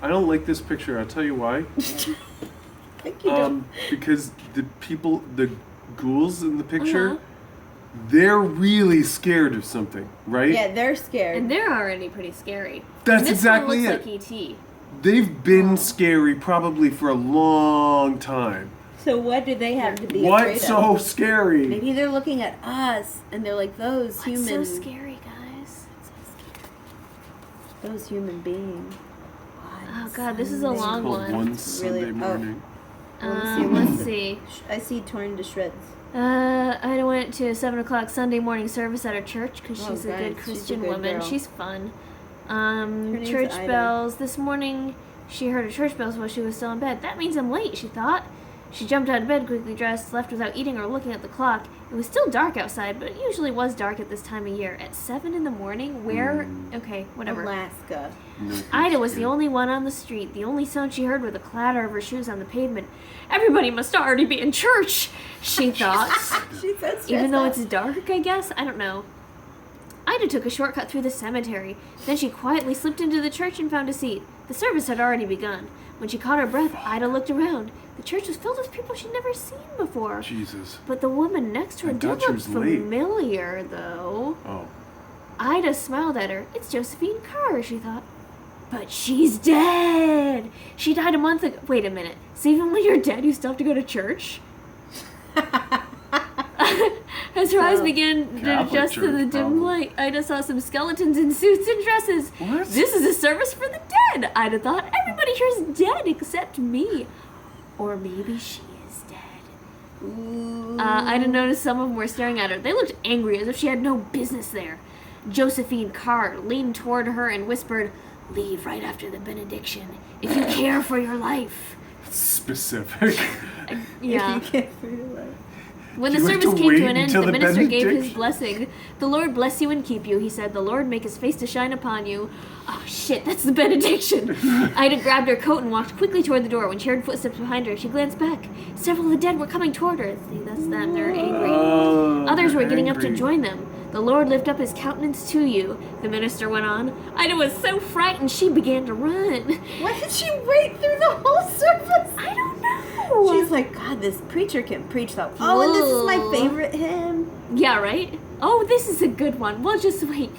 I don't like this picture. I'll tell you why. I think you don't. Because the ghouls in the picture, they're really scared of something, right? Yeah, they're scared. And they're already pretty scary. That's and this exactly one it. looks like E.T. They've been scary probably for a long time. So what do they have to be afraid What's of? so scary? Maybe they're looking at us and they're like, those What's human... so scary, guys? Those human beings. Oh god, this is a It's long called one. One Sunday Morning. Let's see. I see torn to shreds. I went to a 7 o'clock Sunday morning service at her church because she's a nice. good She's a Christian good woman. girl. She's fun. name's Church Ida. bells. This morning, she heard her church bells while she was still in bed. That means I'm late, she thought. She jumped out of bed, quickly dressed, left without eating or looking at the clock. It was still dark outside, but it usually was dark at this time of year. At 7 in the morning, where... Okay, whatever. Alaska. Ida was the only one on the street. The only sound she heard were the clatter of her shoes on the pavement. Everybody must already be in church, she thought. She said Even though it's dark, I guess? I don't know. Ida took a shortcut through the cemetery. Then she quietly slipped into the church and found a seat. The service had already begun. When she caught her breath, Ida looked around. The church was filled with people she'd never seen before. Jesus. But the woman next to her I did thought she look was late. familiar, though. Oh. Ida smiled at her. It's Josephine Carr, she thought. But she's dead! She died a month ago. Wait a minute. So even when you're dead, you still have to go to church? As her eyes began to Catholic adjust to the church, dim probably. light, Ida saw some skeletons in suits and dresses. What? This is a service for the dead, Ida thought. Everybody here's dead except me. Or maybe she is dead. Ida noticed some of them were staring at her. They looked angry, as if she had no business there. Josephine Carr leaned toward her and whispered, "Leave right after the benediction, if you care for your life." Specific. Yeah. You can't figure it out. When the You have service to came wait to an end, until the the minister gave his benediction. blessing. "The Lord bless you and keep you," he said. "The Lord make his face to shine upon you." Oh shit, that's the benediction. Ida grabbed her coat and walked quickly toward the door. When she heard footsteps behind her, she glanced back. Several of the dead were coming toward her. See, that's them, they're angry. Oh, Others were they're getting up to angry. join them. "The Lord lift up his countenance to you," the minister went on. Ida was so frightened she began to run. Why did she wait through the whole service? I don't know. She's like, God, this preacher can preach though. Oh, and this is my favorite hymn. Yeah, right? Oh, this is a good one. We'll just wait.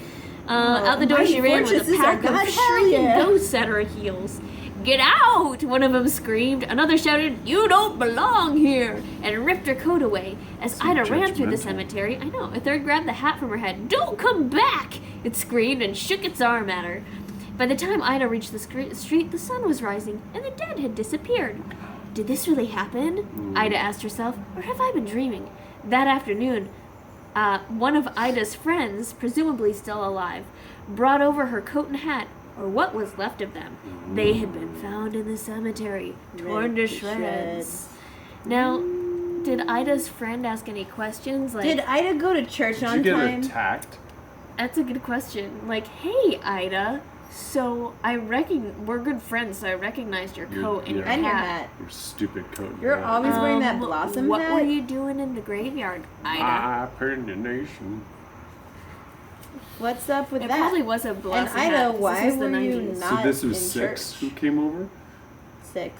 Out the door Mighty she ran with a Fortress is our pack God, of hell shrieking yeah. ghosts at her heels. "Get out!" one of them screamed. Another shouted, "You don't belong here!" and ripped her coat away. As So Ida ran through the judgmental. cemetery, I know, a third grabbed the hat from her head. "Don't come back!" it screamed and shook its arm at her. By the time Ida reached the street, the sun was rising, and the dead had disappeared. Did this really happen? Ida asked herself, or have I been dreaming? That afternoon, one of Ida's friends, presumably still alive, brought over her coat and hat, or what was left of them. They had been found in the cemetery, torn to Ripped to shreds. shreds. Now, did Ida's friend ask any questions? Like, Did Ida go to church Did on you get time? attacked? that's a good question. Like, "Hey, Ida, so we're good friends, so I recognized your coat and your And your hat. hat. Your stupid coat. and You're hat. always wearing that blossom What hat. were you doing in the graveyard, Ida?" Hypernation. What's up with It that? probably was a blossom And Ida, hat, 'cause why this was the were you 90s. So not this was in 6 church? who came over? 6.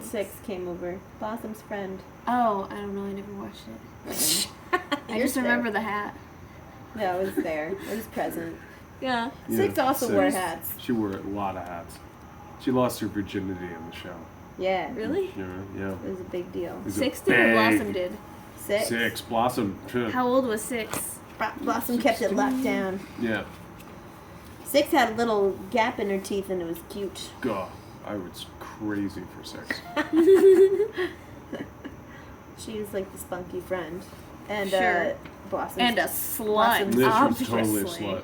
6 came over. Blossom's friend. Oh, I don't know. I never watched it. I You're just there. remember the hat. Yeah, it was there. It was present. Yeah. 6 also Six. wore hats. She wore a lot of hats. She lost her virginity in the show. Yeah. Really? Yeah. It was a big deal. It was a 6 did or big- Blossom did? 6. 6. Blossom. How old was 6? Blossom kept it locked down. Yeah. 6 had a little gap in her teeth and it was cute. God, I was crazy for 6. She was like the spunky friend. And Sure. Blossom. And a slut. Blossom's- This was obviously. totally a slut.